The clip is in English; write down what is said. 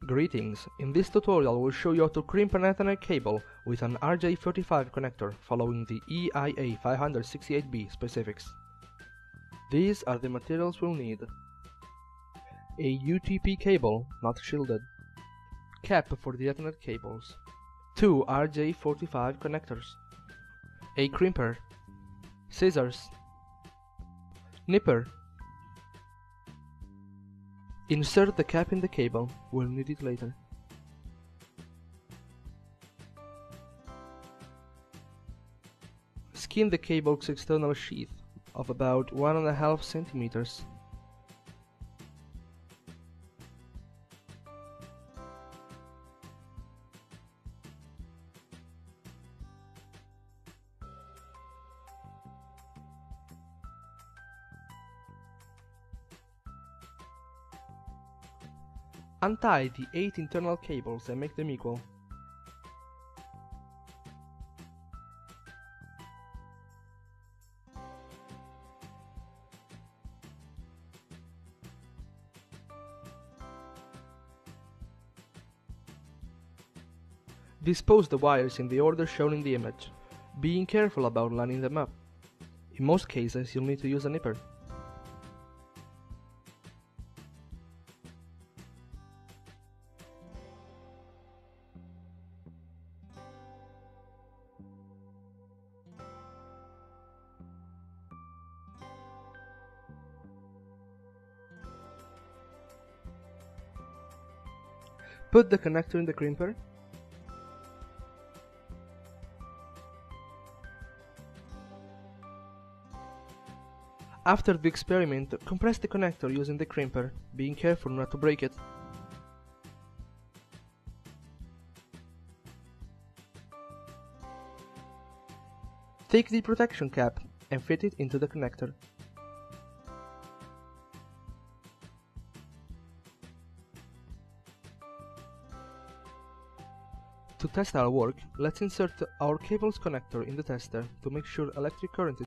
Greetings, in this tutorial we'll show you how to crimp an Ethernet cable with an RJ45 connector following the EIA 568B specifics. These are the materials we'll need: a UTP cable, not shielded, cap for the Ethernet cables, 2 RJ45 connectors, a crimper, scissors, nipper. Insert the cap in the cable, we'll need it later. Skin the cable's external sheath of about 1.5 centimeters. Untie the 8 internal cables and make them equal. Dispose the wires in the order shown in the image, being careful about lining them up. In most cases you'll need to use a nipper. Put the connector in the crimper. After the experiment, compress the connector using the crimper, being careful not to break it. Take the protection cap and fit it into the connector. To test our work, let's insert our cable's connector in the tester to make sure electric current is